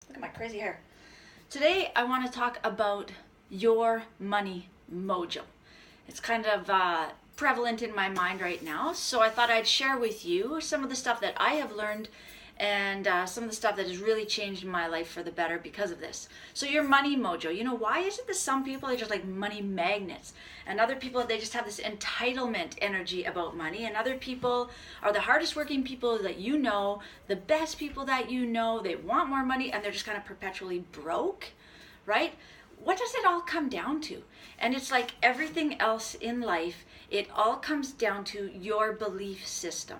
Look at my crazy hair. Today I want to talk about your money mojo. It's kind of prevalent in my mind right now, so I thought I'd share with you some of the stuff that I have learned and some of the stuff that has really changed my life for the better because of this. So your money mojo, why is it that some people are just like money magnets and other people, they just have this entitlement energy about money, and other people are the hardest working people that you know, the best people that you know, they want more money and they're just kind of perpetually broke, right? What does it all come down to? And it's like everything else in life, it all comes down to your belief system.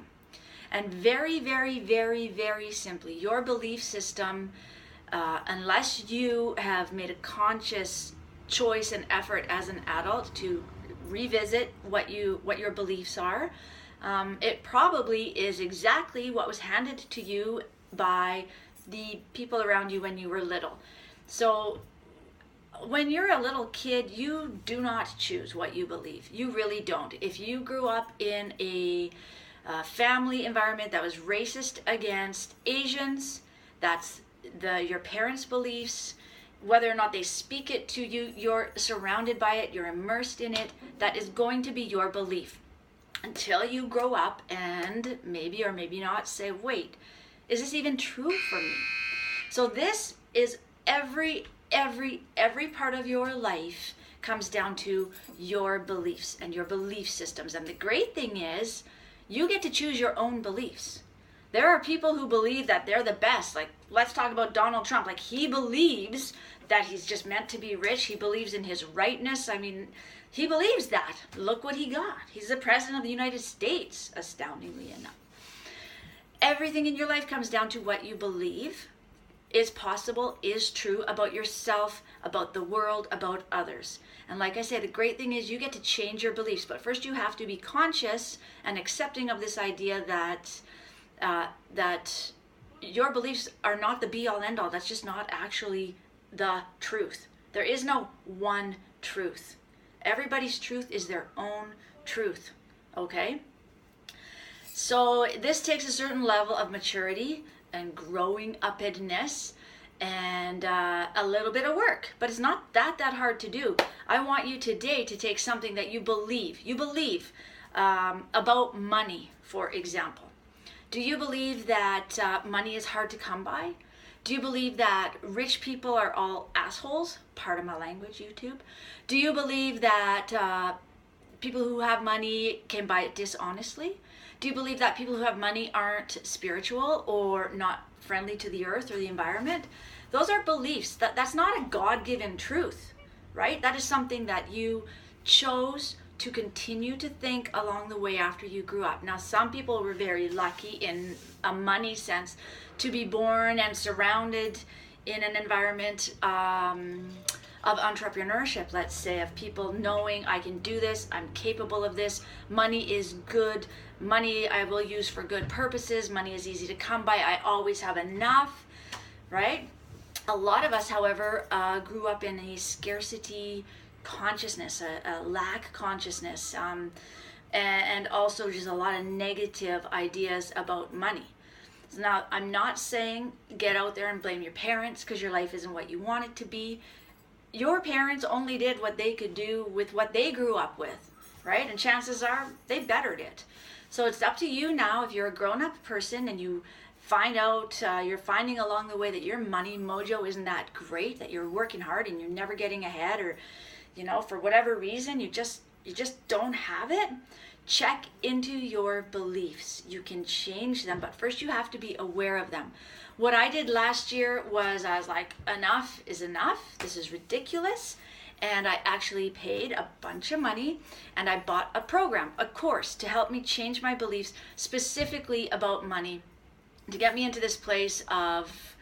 And very, very, very, very simply, your belief system, unless you have made a conscious choice and effort as an adult to revisit what your beliefs are, it probably is exactly what was handed to you by the people around you when you were little. So when you're a little kid, you do not choose what you believe. You really don't. If you grew up in a family environment that was racist against Asians, that's your parents' beliefs. Whether or not they speak it to you, you're surrounded by it, you're immersed in it. That is going to be your belief until you grow up and maybe or maybe not say, wait, is this even true for me? So this is every part of your life comes down to your beliefs and your belief systems. And the great thing is, you get to choose your own beliefs. There are people who believe that they're the best. Like, let's talk about Donald Trump. Like, he believes that he's just meant to be rich. He believes in his rightness. I mean, he believes that. Look what he got. He's the president of the United States, astoundingly enough. Everything in your life comes down to what you believe is possible, is true about yourself, about the world, about others. And like I said, the great thing is you get to change your beliefs, but first you have to be conscious and accepting of this idea that that your beliefs are not the be-all end-all. That's just not actually the truth. There is no one truth. Everybody's truth is their own truth, okay? So this takes a certain level of maturity and growing upness and a little bit of work, but it's not that hard to do. I want you today to take something that you believe about money, for example. Do you believe that money is hard to come by? Do you believe that rich people are all assholes? Pardon my language, YouTube. Do you believe that people who have money can buy it dishonestly? Do you believe that people who have money aren't spiritual or not friendly to the earth or the environment? Those are beliefs. That's not a God-given truth, right? That is something that you chose to continue to think along the way after you grew up. Now, some people were very lucky in a money sense to be born and surrounded in an environment of entrepreneurship, let's say, of people knowing I can do this, I'm capable of this, money is good, money I will use for good purposes, money is easy to come by, I always have enough, right? A lot of us, however, grew up in a scarcity consciousness, a lack consciousness, and also just a lot of negative ideas about money. So now, I'm not saying get out there and blame your parents because your life isn't what you want it to be. Your parents only did what they could do with what they grew up with, right? And chances are they bettered it. So it's up to you now, if you're a grown-up person and you find out, you're finding along the way that your money mojo isn't that great, that you're working hard and you're never getting ahead, or, for whatever reason, you just don't have it. Check into your beliefs. You can change them, but first you have to be aware of them. What I did last year was I was like, enough is enough. This is ridiculous. And I actually paid a bunch of money and I bought a program, a course to help me change my beliefs specifically about money, to get me into this place of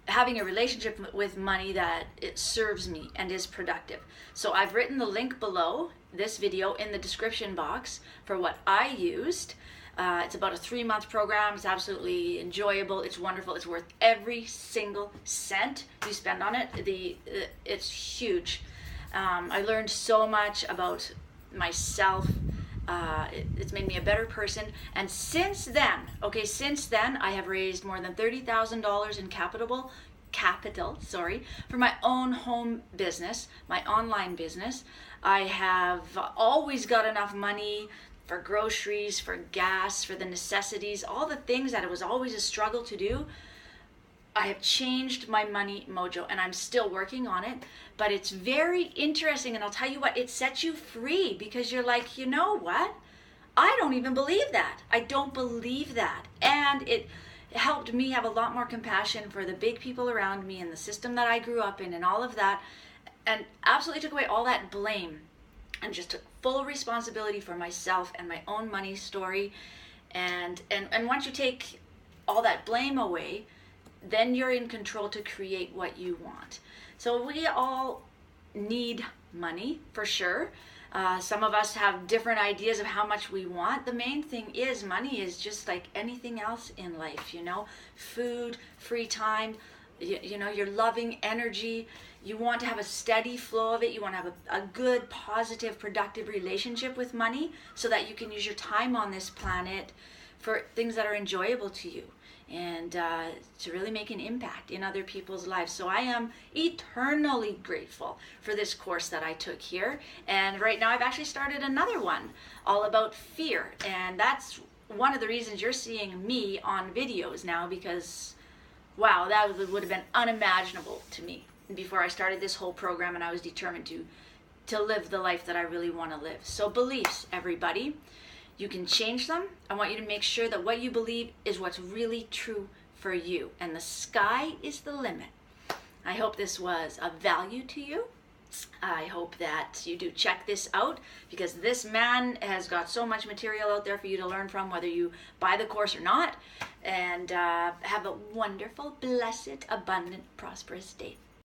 having a relationship with money that it serves me and is productive. So I've written the link below this video in the description box for what I used. It's about a 3-month program. It's absolutely enjoyable. It's wonderful. It's worth every single cent you spend on it. It's huge. I learned so much about myself. It's made me a better person. And since then, I have raised more than $30,000 in capital, for my own home business, my online business. I have always got enough money for groceries, for gas, for the necessities, all the things that it was always a struggle to do. I have changed my money mojo, and I'm still working on it, but it's very interesting. And I'll tell you what, it sets you free, because you're like, you know what? I don't even believe that. I don't believe that. And it helped me have a lot more compassion for the big people around me and the system that I grew up in and all of that, and absolutely took away all that blame and just took full responsibility for myself and my own money story. And once you take all that blame away, then you're in control to create what you want. So we all need money, for sure. Some of us have different ideas of how much we want. The main thing is, money is just like anything else in life, food, free time, your loving energy. You want to have a steady flow of it. You want to have a good, positive, productive relationship with money, so that you can use your time on this planet for things that are enjoyable to you, and to really make an impact in other people's lives. So I am eternally grateful for this course that I took here. And right now I've actually started another one all about fear. And that's one of the reasons you're seeing me on videos now, because wow, that would have been unimaginable to me before I started this whole program, and I was determined to live the life that I really want to live. So beliefs, everybody. You can change them. I want you to make sure that what you believe is what's really true for you. And the sky is the limit. I hope this was of value to you. I hope that you do check this out, because this man has got so much material out there for you to learn from, whether you buy the course or not. And have a wonderful, blessed, abundant, prosperous day.